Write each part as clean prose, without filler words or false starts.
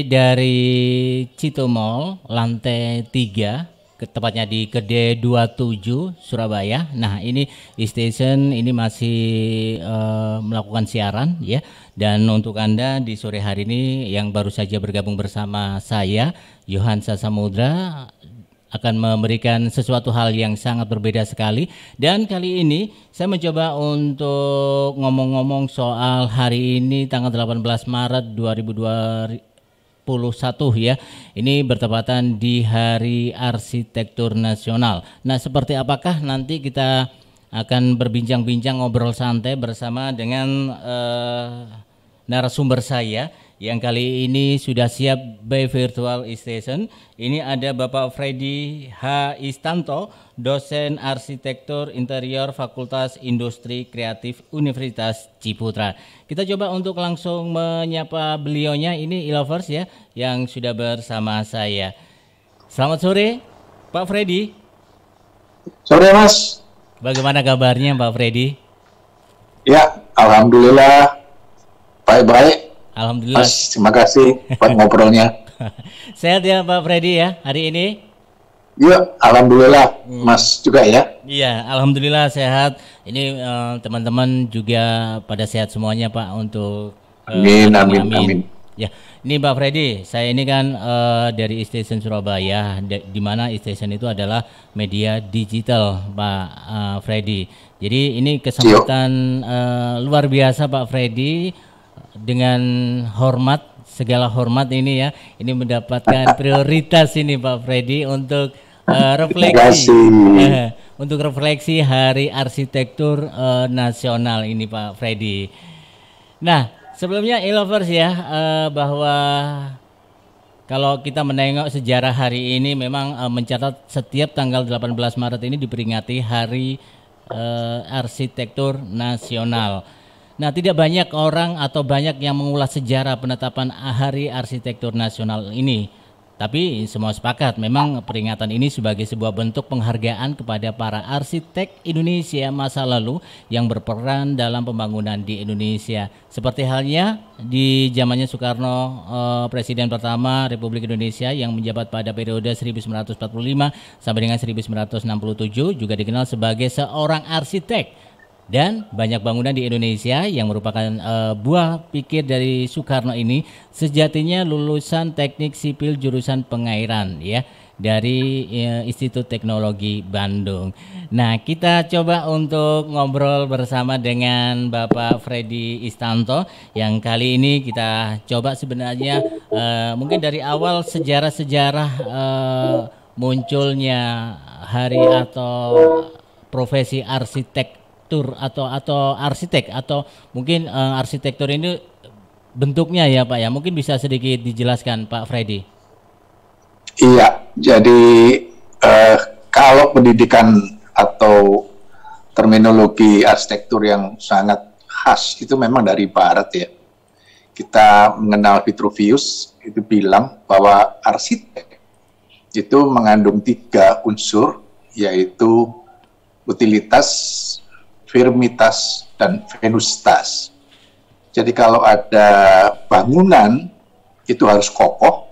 Dari Cito Mall, lantai 3, tepatnya di Gede 27, Surabaya. Nah, ini e-station ini masih melakukan siaran ya. Dan untuk Anda di sore hari ini yang baru saja bergabung bersama saya, Yohan Sasamudra, akan memberikan sesuatu hal yang sangat berbeda sekali. Dan kali ini saya mencoba untuk ngomong-ngomong soal hari ini tanggal 18 Maret 2021 ya. Ini bertepatan di Hari Arsitektur Nasional. Nah, seperti apakah nanti kita akan berbincang-bincang ngobrol santai bersama dengan narasumber saya yang kali ini sudah siap by virtual station. Ini ada Bapak Freddy H. Istanto, dosen arsitektur interior Fakultas Industri Kreatif Universitas Ciputra. Kita coba untuk langsung menyapa beliaunya, ini e-lovers ya, yang sudah bersama saya. Selamat sore, Pak Freddy. Sore, Mas. Bagaimana kabarnya, Pak Freddy? Ya, alhamdulillah baik-baik. Alhamdulillah. Mas, terima kasih buat ngobrolnya. Sehat ya Pak Freddy ya hari ini? Iya, alhamdulillah. Mas juga ya? Iya, alhamdulillah sehat. Ini teman-teman juga pada sehat semuanya Pak untuk Amin, amin. Ya, ini Pak Freddy, saya ini kan dari e-station Surabaya, di mana e-station itu adalah media digital Pak Freddy. Jadi ini kesempatan luar biasa Pak Freddy, dengan segala hormat ini ya, ini mendapatkan prioritas ini Pak Freddy untuk refleksi Hari Arsitektur Nasional ini Pak Freddy. Nah, sebelumnya e-lovers ya, bahwa kalau kita menengok sejarah hari ini memang mencatat setiap tanggal 18 Maret ini diperingati Hari Arsitektur Nasional. Nah, tidak banyak orang atau banyak yang mengulas sejarah penetapan Hari Arsitektur Nasional ini. Tapi semua sepakat memang peringatan ini sebagai sebuah bentuk penghargaan kepada para arsitek Indonesia masa lalu yang berperan dalam pembangunan di Indonesia. Seperti halnya di zamannya Soekarno, Presiden pertama Republik Indonesia yang menjabat pada periode 1945 sampai dengan 1967, juga dikenal sebagai seorang arsitek. Dan banyak bangunan di Indonesia yang merupakan buah pikir dari Soekarno ini sejatinya lulusan teknik sipil jurusan pengairan ya, dari Institut Teknologi Bandung. Nah, kita coba untuk ngobrol bersama dengan Bapak Freddy Istanto yang kali ini kita coba sebenarnya mungkin dari awal sejarah-sejarah munculnya hari atau profesi arsitektur atau arsitek, atau mungkin arsitektur ini bentuknya ya Pak ya, mungkin bisa sedikit dijelaskan Pak Freddy. Iya, jadi kalau pendidikan atau terminologi arsitektur yang sangat khas itu memang dari Barat ya. Kita mengenal Vitruvius itu bilang bahwa arsitek itu mengandung 3 unsur, yaitu utilitas, firmitas, dan venustas. Jadi kalau ada bangunan itu harus kokoh,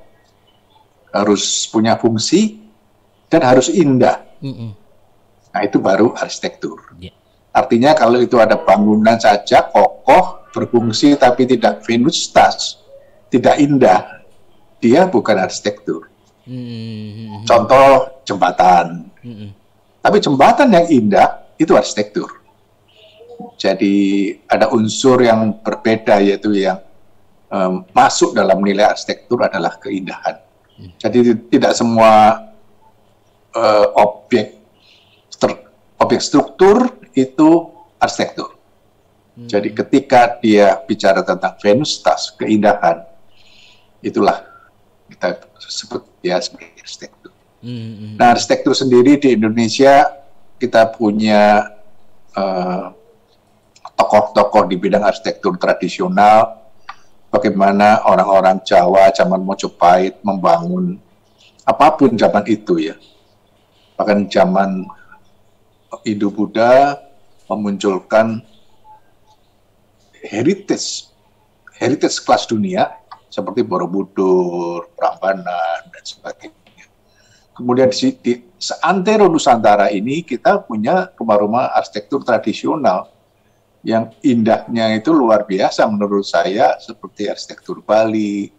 harus punya fungsi, dan harus indah. Nah, itu baru arsitektur. Artinya kalau itu ada bangunan saja kokoh, berfungsi tapi tidak venustas, tidak indah, dia bukan arsitektur. Contoh jembatan. Tapi jembatan yang indah itu arsitektur. Jadi ada unsur yang berbeda, yaitu yang masuk dalam nilai arsitektur adalah keindahan. Jadi tidak semua objek struktur itu arsitektur. Jadi ketika dia bicara tentang venustas, keindahan, itulah kita sebut dia sebagai arsitektur. Nah, arsitektur sendiri di Indonesia kita punya tokoh-tokoh di bidang arsitektur tradisional, bagaimana orang-orang Jawa zaman Mojopahit membangun apapun zaman itu ya. Bahkan zaman Hindu-Buddha memunculkan heritage kelas dunia seperti Borobudur, Prambanan, dan sebagainya. Kemudian di seantero Nusantara ini kita punya rumah-rumah arsitektur tradisional yang indahnya itu luar biasa menurut saya, seperti arsitektur Bali,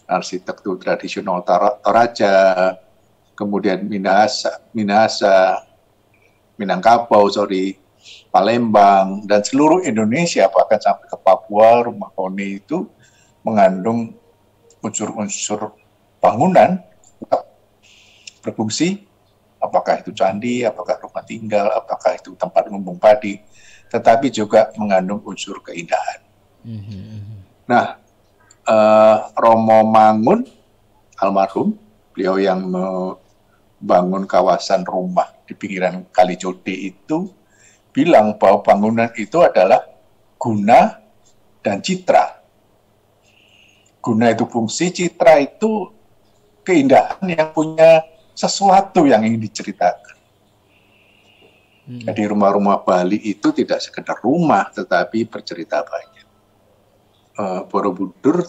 arsitektur tradisional Toraja, kemudian Minangkabau, Palembang, dan seluruh Indonesia, bahkan sampai ke Papua, rumah Koni itu mengandung unsur-unsur bangunan berfungsi, apakah itu candi, apakah rumah tinggal, apakah itu tempat lumbung padi, tetapi juga mengandung unsur keindahan. Nah, Romo Mangun, almarhum, beliau yang membangun kawasan rumah di pinggiran Kali Jode itu, bilang bahwa bangunan itu adalah guna dan citra. Guna itu fungsi, citra itu keindahan yang punya sesuatu yang ingin diceritakan. Jadi rumah-rumah Bali itu tidak sekedar rumah, tetapi bercerita banyak. Borobudur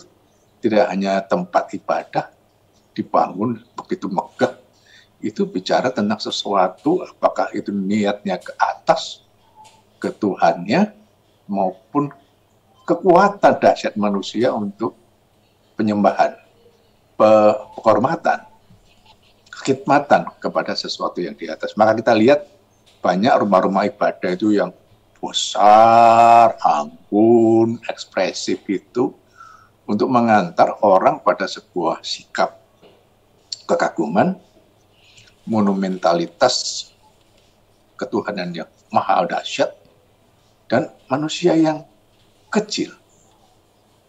tidak hanya tempat ibadah, dibangun begitu megah, itu bicara tentang sesuatu, apakah itu niatnya ke atas, ke Tuhannya, maupun kekuatan dahsyat manusia untuk penyembahan, penghormatan, kekhidmatan kepada sesuatu yang di atas. Maka kita lihat banyak rumah-rumah ibadah itu yang besar, anggun, ekspresif itu untuk mengantar orang pada sebuah sikap kekaguman, monumentalitas ketuhanan yang maha dahsyat, dan manusia yang kecil.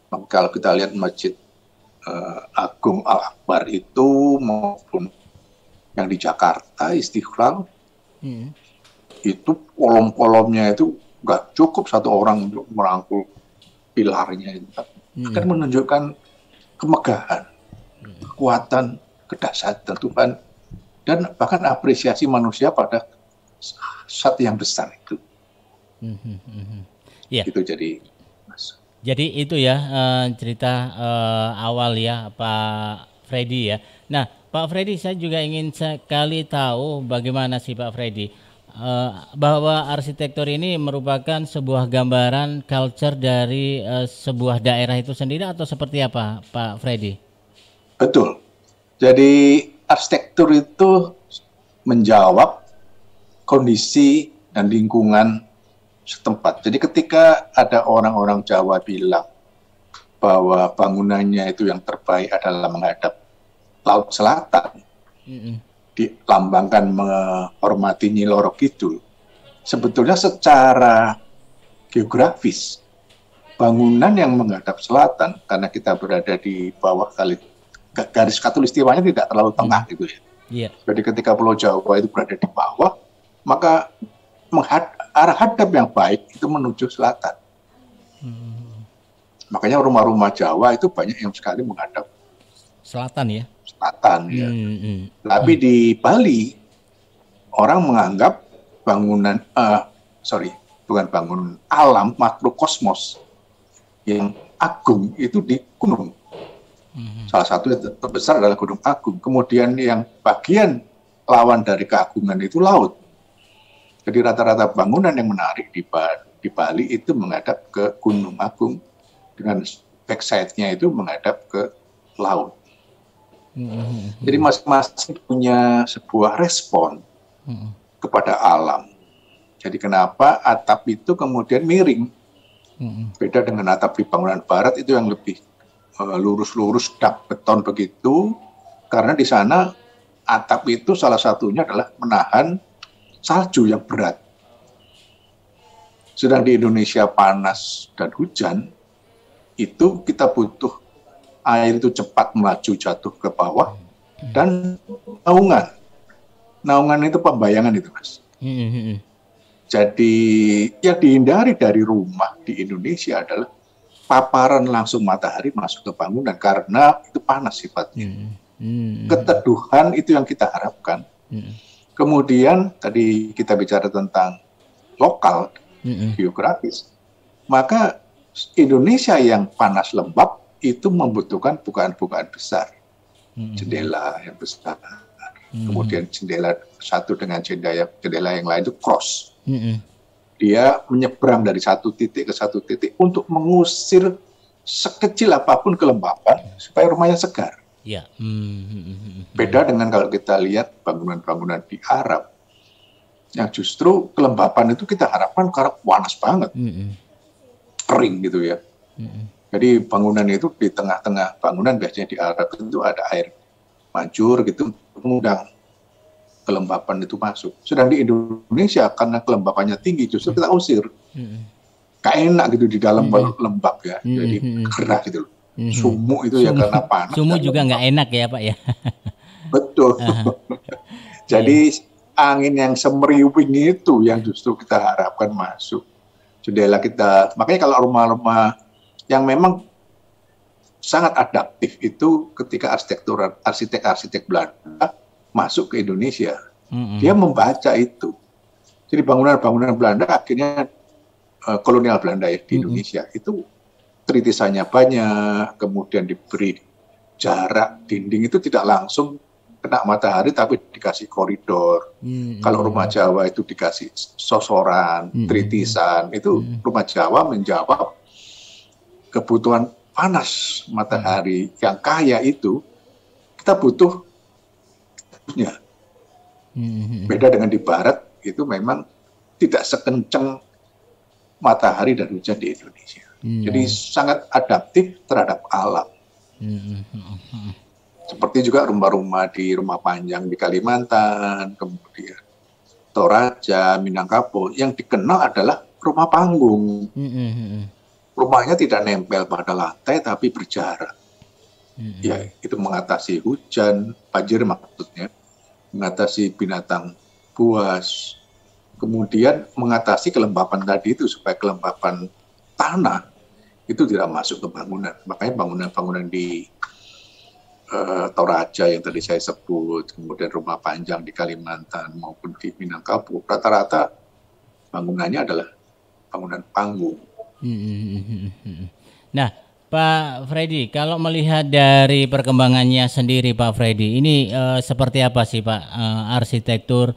Maka kalau kita lihat Masjid Agung Al-Akbar itu maupun yang di Jakarta, Istiqlal, itu kolom-kolomnya itu nggak cukup satu orang untuk merangkul pilarnya. Akan menunjukkan kemegahan, kekuatan, kedahsyatan Tuhan, dan bahkan apresiasi manusia pada satu yang besar itu. Ya. Itu jadi. Jadi itu ya cerita awal ya Pak Freddy ya. Nah Pak Freddy, saya juga ingin sekali tahu bagaimana sih Pak Freddy bahwa arsitektur ini merupakan sebuah gambaran culture dari sebuah daerah itu sendiri atau seperti apa Pak Freddy? Betul. Jadi arsitektur itu menjawab kondisi dan lingkungan setempat. Jadi ketika ada orang-orang Jawa bilang bahwa bangunannya itu yang terbaik adalah menghadap Laut Selatan, dilambangkan menghormati Nyi Loro Kidul, sebetulnya secara geografis bangunan yang menghadap selatan, karena kita berada di bawah garis khatulistiwanya tidak terlalu tengah gitu ya. Yeah. Jadi ketika Pulau Jawa itu berada di bawah, maka arah hadap yang baik itu menuju selatan. Makanya rumah-rumah Jawa itu banyak yang sekali menghadap selatan ya. Selatan ya. Tapi di Bali orang menganggap bangunan, bukan bangunan, alam makhluk kosmos yang agung itu di gunung. Salah satu yang terbesar adalah Gunung Agung. Kemudian yang bagian lawan dari keagungan itu laut. Jadi rata-rata bangunan yang menarik di Bali itu menghadap ke Gunung Agung, dengan backside-nya itu menghadap ke laut. Jadi masing-masing punya sebuah respon kepada alam. Jadi kenapa atap itu kemudian miring? Beda dengan atap di bangunan barat itu yang lebih lurus-lurus, dak beton begitu, karena di sana atap itu salah satunya adalah menahan salju yang berat. Sedang di Indonesia panas dan hujan, itu kita butuh air itu cepat melaju jatuh ke bawah, dan naungan. Naungan itu pembayangan itu, Mas. Jadi yang dihindari dari rumah di Indonesia adalah paparan langsung matahari masuk ke bangunan, karena itu panas sifatnya. Keteduhan itu yang kita harapkan. Kemudian tadi kita bicara tentang lokal, geografis. Maka Indonesia yang panas lembab itu membutuhkan bukaan-bukaan besar, jendela yang besar, kemudian jendela satu dengan jendela yang lain itu cross. Dia menyeberang dari satu titik ke satu titik untuk mengusir sekecil apapun kelembapan supaya rumahnya segar. Ya. Beda dengan kalau kita lihat bangunan-bangunan di Arab, yang justru kelembapan itu kita harapkan karena panas banget, kering gitu ya. Jadi bangunan itu di tengah-tengah bangunan biasanya di Arab itu ada air mancur gitu, mengundang kelembapan itu masuk. Sedang di Indonesia karena kelembapannya tinggi justru kita usir. Gak enak gitu di dalam lembab ya, jadi gerah gitu loh. Sumuk itu ya karena panas. Sumuk juga nggak enak ya Pak ya. Betul. Jadi angin yang semeriwing itu yang justru kita harapkan masuk jendela kita. Makanya kalau rumah-rumah yang memang sangat adaptif itu ketika arsitek-arsitek Belanda masuk ke Indonesia, dia membaca itu. Jadi bangunan-bangunan Belanda akhirnya kolonial Belanda ya di Indonesia itu tritisannya banyak, kemudian diberi jarak dinding itu tidak langsung kena matahari tapi dikasih koridor. Kalau rumah Jawa itu dikasih sosoran, tritisan, itu rumah Jawa menjawab kebutuhan panas matahari yang kaya itu kita butuh. Beda dengan di Barat itu memang tidak sekencang matahari dan hujan di Indonesia. Jadi sangat adaptif terhadap alam. Seperti juga rumah-rumah di Rumah Panjang di Kalimantan, kemudian Toraja, Minangkabau, yang dikenal adalah rumah panggung. Rumahnya tidak nempel pada lantai tapi berjarak. Ya, itu mengatasi hujan, banjir maksudnya, mengatasi binatang buas, kemudian mengatasi kelembapan tadi itu supaya kelembapan tanah itu tidak masuk ke bangunan. Makanya bangunan-bangunan di Toraja yang tadi saya sebut, kemudian Rumah Panjang di Kalimantan maupun di Minangkabau, rata-rata bangunannya adalah bangunan panggung. Nah, Pak Freddy, kalau melihat dari perkembangannya sendiri Pak Freddy, ini seperti apa sih Pak arsitektur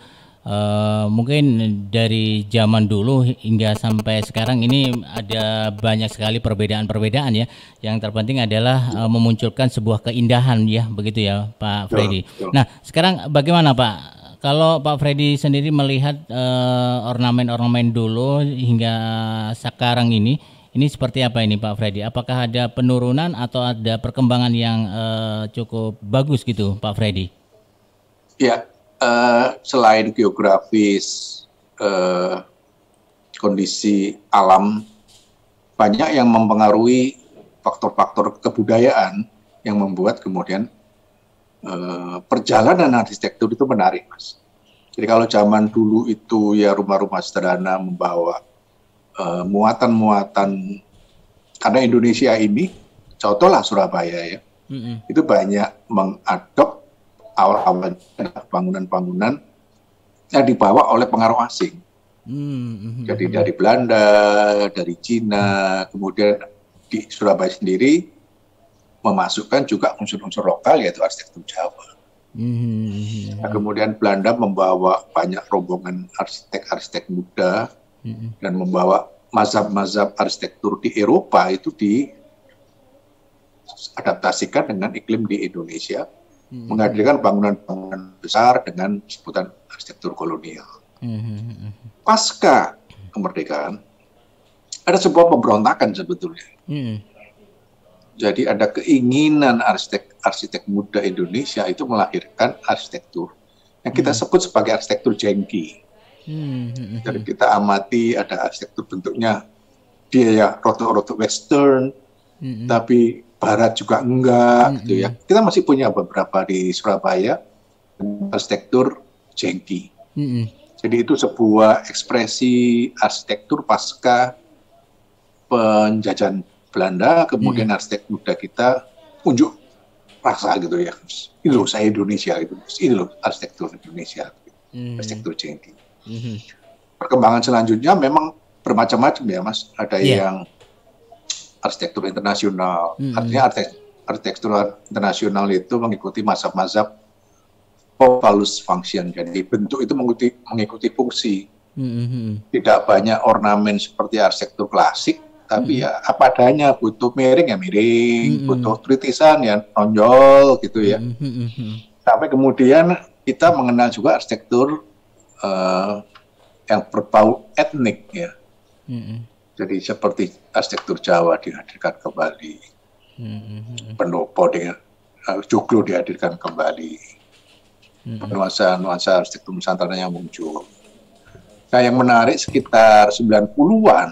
mungkin dari zaman dulu hingga sampai sekarang ini ada banyak sekali perbedaan-perbedaan ya. Yang terpenting adalah memunculkan sebuah keindahan ya, begitu ya Pak Freddy. Nah, sekarang bagaimana Pak? Kalau Pak Freddy sendiri melihat ornamen-ornamen dulu hingga sekarang ini seperti apa ini Pak Freddy? Apakah ada penurunan atau ada perkembangan yang cukup bagus gitu Pak Freddy? Ya, selain geografis, kondisi alam, banyak yang mempengaruhi faktor-faktor kebudayaan yang membuat kemudian perjalanan arsitektur itu menarik, Mas. Jadi kalau zaman dulu itu ya rumah-rumah sederhana membawa muatan-muatan, karena Indonesia ini, contohlah Surabaya ya, itu banyak mengadop awal-awal bangunan-bangunan yang dibawa oleh pengaruh asing. Jadi dari Belanda, dari Cina, kemudian di Surabaya sendiri memasukkan juga unsur-unsur lokal yaitu arsitektur Jawa. Nah, kemudian Belanda membawa banyak rombongan arsitek-arsitek muda dan membawa mazhab-mazhab arsitektur di Eropa itu diadaptasikan dengan iklim di Indonesia, menghadirkan bangunan-bangunan besar dengan sebutan arsitektur kolonial. Pasca kemerdekaan ada sebuah pemberontakan sebetulnya. Jadi ada keinginan arsitek muda Indonesia itu melahirkan arsitektur yang kita sebut sebagai arsitektur jengki. Jadi kita amati ada arsitektur bentuknya dia ya rotok-rotok western, tapi barat juga enggak gitu ya. Kita masih punya beberapa di Surabaya arsitektur jengki. Jadi itu sebuah ekspresi arsitektur pasca penjajahan Belanda, kemudian arsitek muda kita unjuk rasa gitu ya. Ini loh saya Indonesia gitu. Ini loh arsitektur Indonesia. Arsitektur jengki. Perkembangan selanjutnya memang bermacam-macam ya Mas. Ada yang arsitektur internasional. Mm-mm. Artinya arsitektur internasional itu mengikuti mazhab-mazhab Populus function. Jadi bentuk itu mengikuti fungsi. Mm-mm. Tidak banyak ornamen seperti arsitektur klasik, tapi ya apa adanya, butuh miring ya miring, butuh tritisan ya nonjol gitu ya. Sampai kemudian kita mengenal juga arsitektur yang berbau etnik ya. Jadi seperti arsitektur Jawa dihadirkan kembali, pendopo dengan joglo dihadirkan kembali, nuansa-nuansa arsitektur Nusantara yang muncul. Nah, yang menarik sekitar 90-an,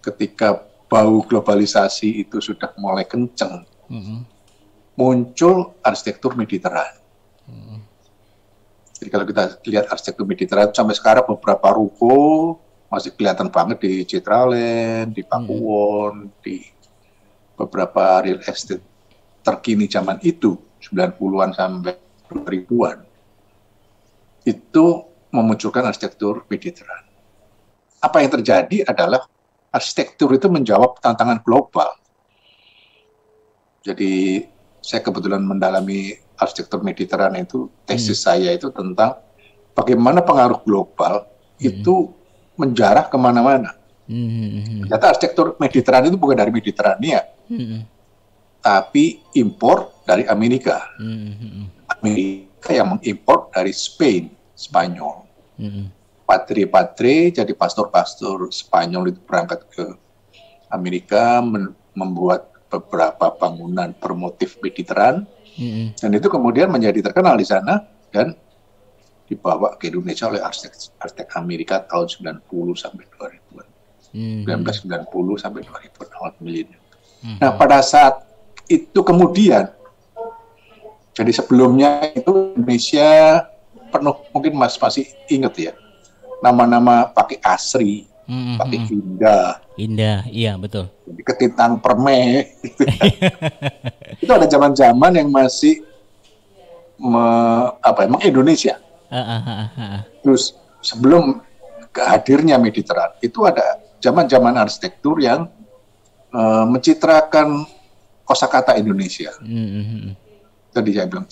ketika bau globalisasi itu sudah mulai kenceng, muncul arsitektur Mediterania. Jadi kalau kita lihat arsitektur Mediterania sampai sekarang beberapa ruko masih kelihatan banget di Citraland, di Pakuwon, di beberapa real estate terkini zaman itu, 90-an sampai 2000-an. Itu memunculkan arsitektur Mediterania. Apa yang terjadi adalah arsitektur itu menjawab tantangan global. Jadi saya kebetulan mendalami arsitektur Mediterania itu, tesis saya itu tentang bagaimana pengaruh global itu menjarah kemana-mana. Ternyata arsitektur Mediterania itu bukan dari Mediterania, tapi impor dari Amerika. Amerika yang mengimpor dari Spanyol. Padre-padre, jadi pastor-pastor Spanyol itu berangkat ke Amerika membuat beberapa bangunan bermotif Mediterania, dan itu kemudian menjadi terkenal di sana dan dibawa ke Indonesia oleh arsitek Amerika tahun 90 sampai 2000-an. 1990 sampai 2000 awal milenium. Nah, pada saat itu kemudian, jadi sebelumnya itu Indonesia penuh, mungkin Mas masih ingat ya, nama-nama pakai asri, pakai indah, iya betul. Jadi ketintang perme, gitu. Itu ada zaman-zaman yang masih Indonesia. Terus sebelum kehadirnya Mediterania, itu ada zaman-zaman arsitektur yang mencitrakan kosakata Indonesia. Tadi saya bilang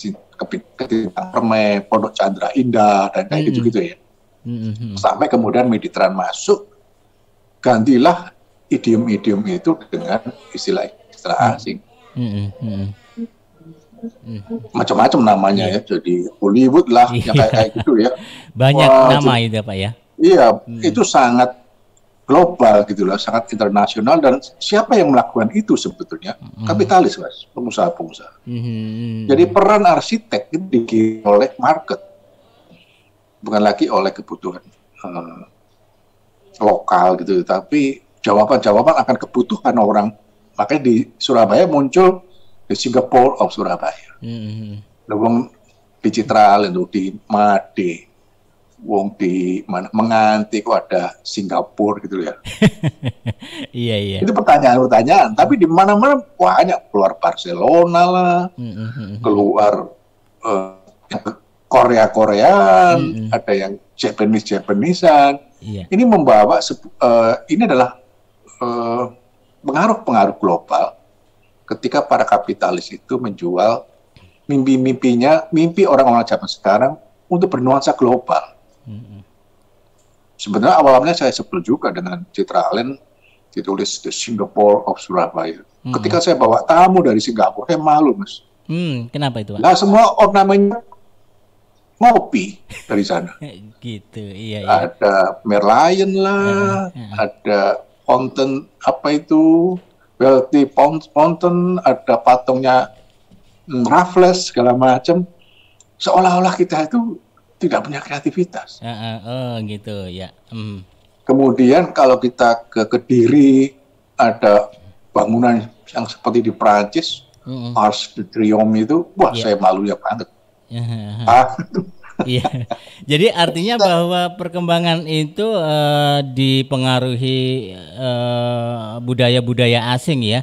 ketintang perme, Pondok Chandra Indah, dan kayak gitu-gitu ya. Sampai kemudian Mediterania masuk, gantilah idiom-idiom itu dengan istilah asing. Macam-macam namanya ya, jadi Hollywood lah, yang kayak gitu ya. Banyak nama itu Pak ya. Iya, itu sangat global gitu loh, sangat internasional, dan siapa yang melakukan itu sebetulnya? Kapitalis, Mas, pengusaha-pengusaha. Jadi peran arsitek itu digiring oleh market, bukan lagi oleh kebutuhan lokal gitu, tapi jawaban-jawaban akan kebutuhan orang. Makanya di Surabaya muncul the Singapore of Surabaya. Wong di Citraland, di Made, wong di mana Menganti kok ada Singapura gitu ya. Iya. Itu pertanyaan-pertanyaan, tapi di mana-mana banyak, keluar Barcelona lah, keluar Korea-Koreaan, ada yang Japanese-an. Ini membawa ini adalah pengaruh-pengaruh global ketika para kapitalis itu menjual mimpi-mimpinya, mimpi orang-orang zaman sekarang untuk bernuansa global. Sebenarnya awalnya saya sebel juga dengan Citraland ditulis The Singapore of Surabaya. Ketika saya bawa tamu dari Singapura, saya malu, Mas. Kenapa itu, Pak? Nah, semua ornamennya ngopi dari sana. Gitu, iya. Ada Merlion lah, ada fountain, apa itu, Wealthy Fountain, ada patungnya Raffles, segala macam. Seolah-olah kita itu tidak punya kreativitas. Gitu, ya. Kemudian kalau kita ke Kediri, ada bangunan yang seperti di Perancis, Arc de Triomphe itu, wah saya malunya banget. Iya. Jadi artinya bahwa perkembangan itu dipengaruhi budaya-budaya asing ya,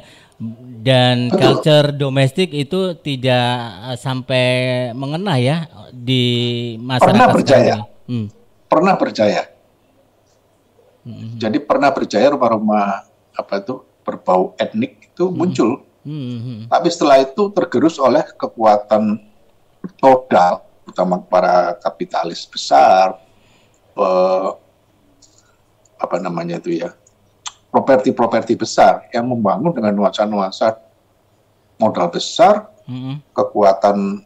dan culture domestik itu tidak sampai mengena ya di masyarakat sekarang. Pernah berjaya. Jadi pernah berjaya rumah-rumah berbau etnik itu muncul. Tapi setelah itu tergerus oleh kekuatan modal, terutama para kapitalis besar, properti besar yang membangun dengan nuansa-nuansa modal besar, kekuatan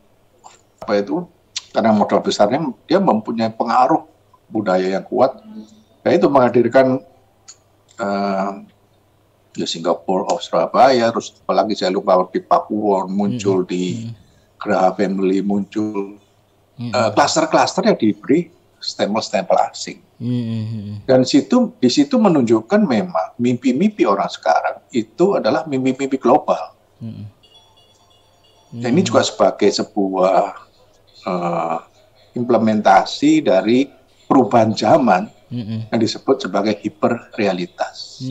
karena modal besarnya dia mempunyai pengaruh budaya yang kuat, itu menghadirkan Singapura, Surabaya, terus apalagi saya lupa di Papua muncul, di Geraha Family muncul, klaster-klaster yang diberi stempel-stempel asing. Dan di situ menunjukkan memang mimpi-mimpi orang sekarang itu adalah mimpi-mimpi global. Dan ini juga sebagai sebuah implementasi dari perubahan zaman yang disebut sebagai hiperrealitas.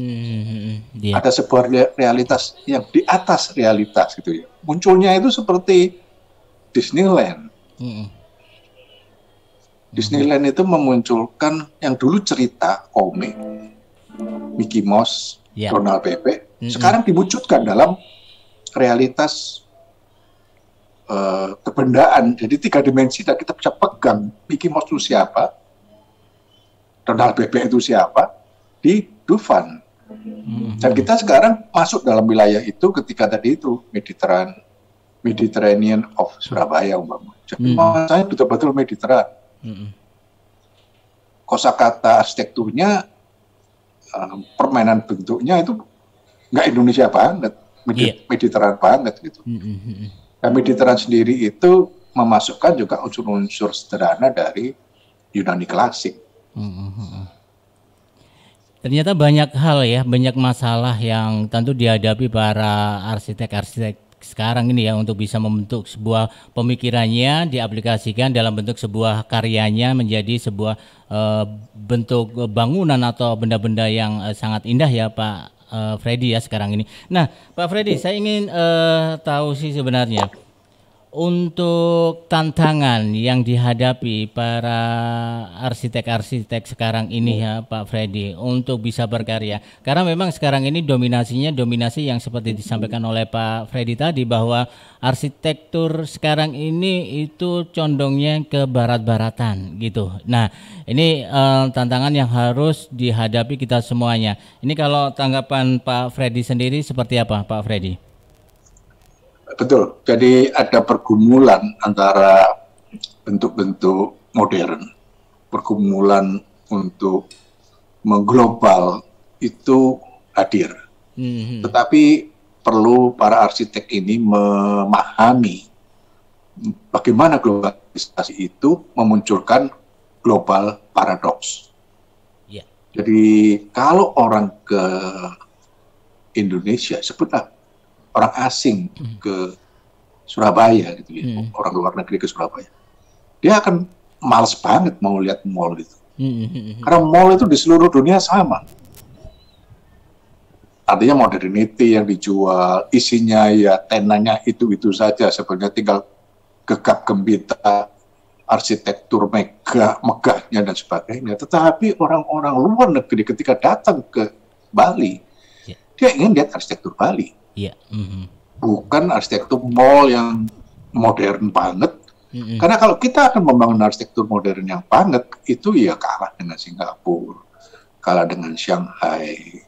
Ada sebuah realitas yang di atas realitas gitu ya. Munculnya itu seperti Disneyland. Disneyland itu memunculkan yang dulu cerita komik, Mickey Mouse, Donald Bebek, sekarang diwujudkan dalam realitas kebendaan. Jadi 3 dimensi dan kita bisa pegang Mickey Mouse itu siapa, Donald Bebek itu siapa, di Dufan. Dan kita sekarang masuk dalam wilayah itu ketika tadi itu Mediterranean of Surabaya umpama. Jadi saya betul-betul Mediterranean. Kosakata arsitekturnya, permainan bentuknya itu nggak Indonesia banget, Mediterranean banget gitu. Dan Mediterranean sendiri itu memasukkan juga unsur-unsur sederhana dari Yunani klasik. Ternyata banyak hal ya, banyak masalah yang tentu dihadapi para arsitek-arsitek sekarang ini ya untuk bisa membentuk sebuah pemikirannya, diaplikasikan dalam bentuk sebuah karyanya menjadi sebuah bentuk bangunan atau benda-benda yang sangat indah ya Pak Freddy ya sekarang ini. Nah Pak Freddy, saya ingin tahu sih sebenarnya untuk tantangan yang dihadapi para arsitek-arsitek sekarang ini ya Pak Freddy untuk bisa berkarya. Karena memang sekarang ini dominasi yang seperti disampaikan oleh Pak Freddy tadi bahwa arsitektur sekarang ini itu condongnya ke barat-baratan gitu. Nah ini tantangan yang harus dihadapi kita semuanya. Ini kalau tanggapan Pak Freddy sendiri seperti apa Pak Freddy? Betul, jadi ada pergumulan antara bentuk-bentuk modern, pergumulan untuk mengglobal itu hadir. Tetapi perlu para arsitek ini memahami bagaimana globalisasi itu memunculkan global paradoks. Jadi kalau orang ke Indonesia, sebutlah orang asing ke Surabaya gitu ya, orang luar negeri ke Surabaya, dia akan males banget mau lihat mall gitu. Karena mall itu di seluruh dunia sama. Artinya modernity yang dijual, isinya ya tenanya itu saja, sebenarnya tinggal gegap gembita, arsitektur megahnya dan sebagainya. Tetapi orang-orang luar negeri ketika datang ke Bali, dia ingin lihat arsitektur Bali. Bukan arsitektur mall yang modern banget. Karena kalau kita akan membangun arsitektur modern yang banget, itu ya kalah dengan Singapura, kalah dengan Shanghai,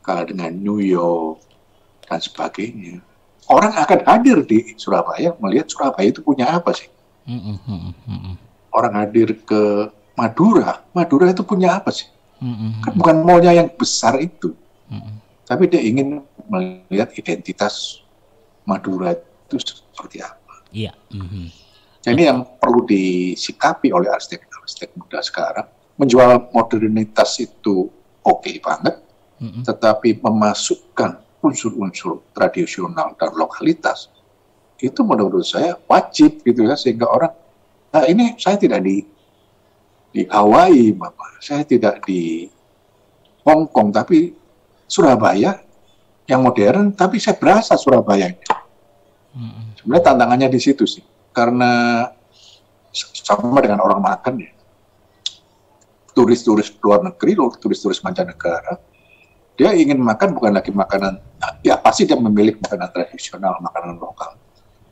kalah dengan New York, dan sebagainya. Orang akan hadir di Surabaya, melihat Surabaya itu punya apa sih? Orang hadir ke Madura itu punya apa sih? Kan bukan mallnya yang besar itu. Tapi dia ingin melihat identitas Madura itu seperti apa. Jadi yang perlu disikapi oleh arsitek muda sekarang, menjual modernitas itu oke banget, tetapi memasukkan unsur-unsur tradisional dan lokalitas, itu menurut saya wajib gitu ya, sehingga orang, nah ini saya tidak di Hawaii, Bapak, saya tidak di Hong Kong, tapi Surabaya yang modern, tapi saya berasa Surabayanya. Sebenarnya tantangannya di situ sih, karena sama dengan orang makan ya, turis-turis luar negeri, turis-turis mancanegara dia ingin makan bukan lagi makanan, ya pasti dia memilih makanan tradisional, makanan lokal.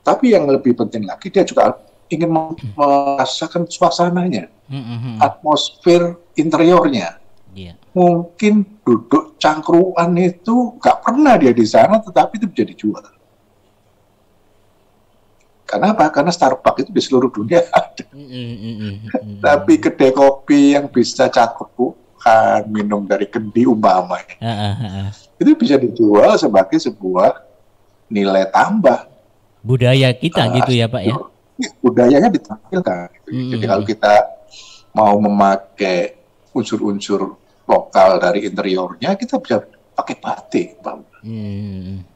Tapi yang lebih penting lagi, dia juga ingin merasakan suasananya, atmosfer interiornya. Iya. Mungkin duduk cangkruan itu nggak pernah dia di sana, tetapi itu bisa dijual. Kenapa? Karena Starbucks itu di seluruh dunia ada. Tapi kedai kopi yang bisa cangkruan minum dari kendi umpamanya, itu bisa dijual sebagai sebuah nilai tambah. Budaya kita gitu ya Pak ya? Budayanya ditampilkan. Jadi kalau kita mau memakai unsur-unsur lokal dari interiornya, kita bisa pakai batik,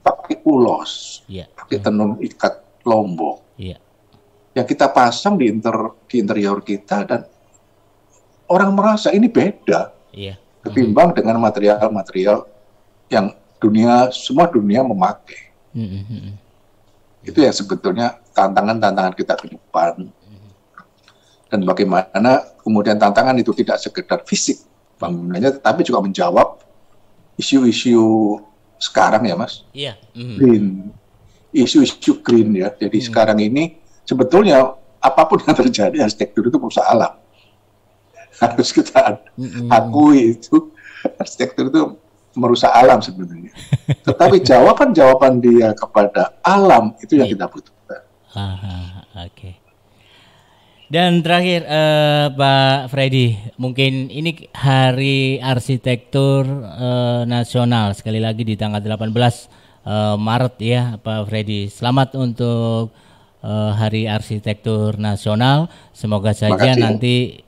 pakai ulos, pakai tenun ikat Lombok, yang kita pasang di interior kita, dan orang merasa ini beda ketimbang dengan material-material yang semua dunia memakai. Itu yang sebetulnya tantangan-tantangan kita ke depan. Dan bagaimana kemudian tantangan itu tidak sekedar fisik bangunannya, tetapi juga menjawab isu-isu sekarang ya Mas. Green. Isu-isu green ya. Jadi sekarang ini sebetulnya apapun yang terjadi, arsitektur itu merusak alam. Harus kita akui itu, arsitektur itu merusak alam sebenarnya. Tetapi jawaban dia kepada alam itu yang kita butuhkan. Oke. Dan terakhir Pak Freddy, mungkin ini Hari Arsitektur Nasional, sekali lagi di tanggal 18 Maret ya Pak Freddy. Selamat untuk Hari Arsitektur Nasional. Semoga saja nanti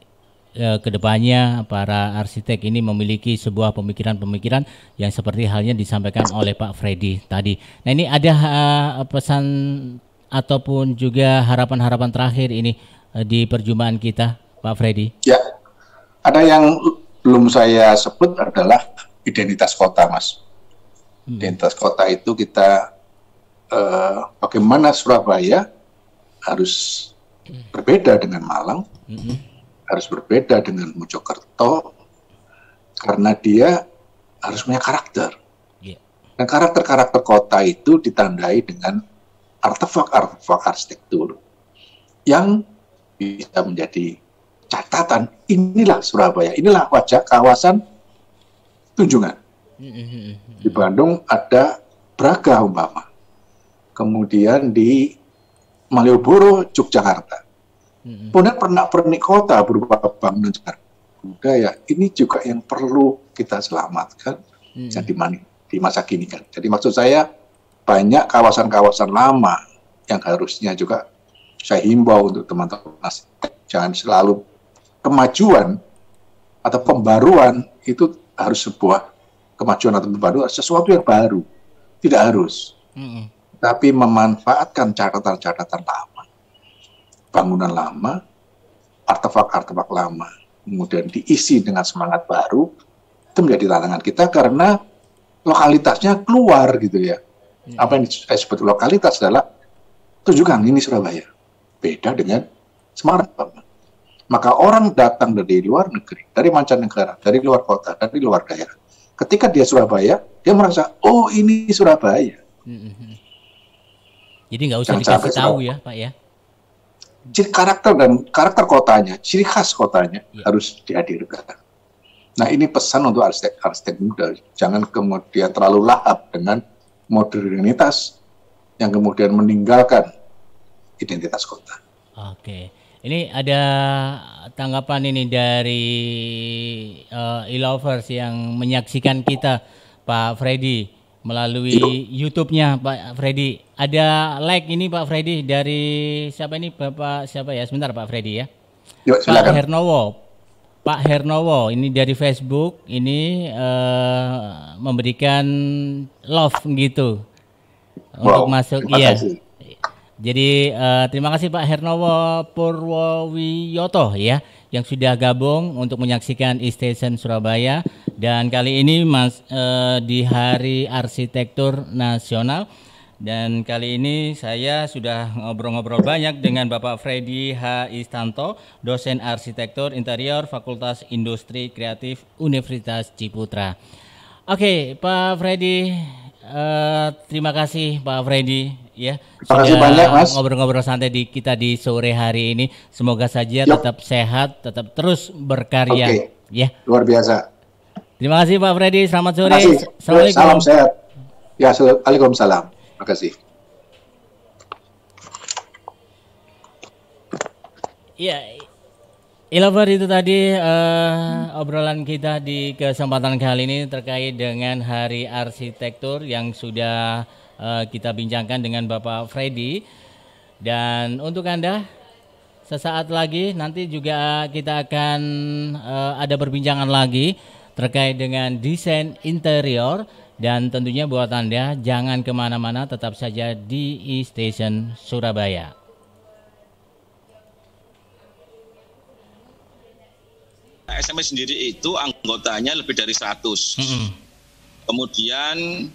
kedepannya para arsitek ini memiliki sebuah pemikiran-pemikiran yang seperti halnya disampaikan oleh Pak Freddy tadi. Nah, ini ada pesan ataupun juga harapan-harapan terakhir ini di perjumpaan kita, Pak Freddy. Ya, ada yang belum saya sebut adalah identitas kota, Mas. Identitas kota itu kita bagaimana Surabaya harus berbeda dengan Malang, harus berbeda dengan Mojokerto, karena dia harus punya karakter. Dan karakter-karakter kota itu ditandai dengan artefak-artefak arsitektur yang bisa menjadi catatan, inilah Surabaya, inilah wajah kawasan Tunjungan. Di Bandung ada Braga umpama, kemudian di Malioboro, Yogyakarta. Kemudian pernak-pernik kota berupa bangunan budaya, ini juga yang perlu kita selamatkan di masa kini kan. Jadi maksud saya banyak kawasan-kawasan lama yang harusnya juga saya himbau untuk teman-teman jangan selalu kemajuan atau pembaruan itu harus sebuah kemajuan atau pembaruan sesuatu yang baru, tidak harus, tapi memanfaatkan catatan-catatan lama, bangunan lama, artefak-artefak lama, kemudian diisi dengan semangat baru. Itu menjadi tantangan kita karena lokalitasnya keluar gitu ya. Apa yang saya sebut lokalitas adalah tunjukkan ini Surabaya, beda dengan Semarang. Maka orang datang dari luar negeri, dari mancanegara, dari luar kota, dari luar daerah. Ketika dia Surabaya, dia merasa, oh ini Surabaya. Jadi nggak usah dikasih tahu ya Pak ya. Jadi karakter kotanya, ciri khas kotanya harus dihadirkan. Nah ini pesan untuk arsitek muda, jangan kemudian terlalu lahap dengan modernitas yang kemudian meninggalkan identitas kota. Oke. Ini ada tanggapan ini dari e-lovers yang menyaksikan kita, Pak Freddy, melalui YouTube-nya Pak Freddy. Ada like ini Pak Freddy dari siapa ini Bapak siapa ya? Sebentar Pak Freddy ya. Yuk, Pak Hernowo. Pak Hernowo ini dari Facebook ini memberikan love gitu untuk masuk iya. Jadi terima kasih Pak Hernowo Purwowiyoto ya yang sudah gabung untuk menyaksikan e-Station Surabaya, dan kali ini di Hari Arsitektur Nasional, dan kali ini saya sudah ngobrol-ngobrol banyak dengan Bapak Freddy H. Istanto, dosen arsitektur interior Fakultas Industri Kreatif Universitas Ciputra. Oke, Pak Freddy, terima kasih Pak Freddy ya Terima kasih sudah banyak, Mas. ngobrol-ngobrol santai kita di sore hari ini. Semoga saja Yup. tetap sehat, tetap terus berkarya Oke, ya. luar biasa. Terima kasih Pak Freddy, selamat Terima sore. kasih. Assalamualaikum. Salam sehat. Ya, Waalaikumsalam. Terima kasih. Iya, Ilover itu tadi obrolan kita di kesempatan kali ini terkait dengan Hari Arsitektur yang sudah kita bincangkan dengan Bapak Freddy. Dan untuk Anda, sesaat lagi nanti juga kita akan ada perbincangan lagi terkait dengan desain interior. Dan tentunya buat Anda jangan kemana-mana, tetap saja di E-Station Surabaya. SMS sendiri itu anggotanya lebih dari 100. Kemudian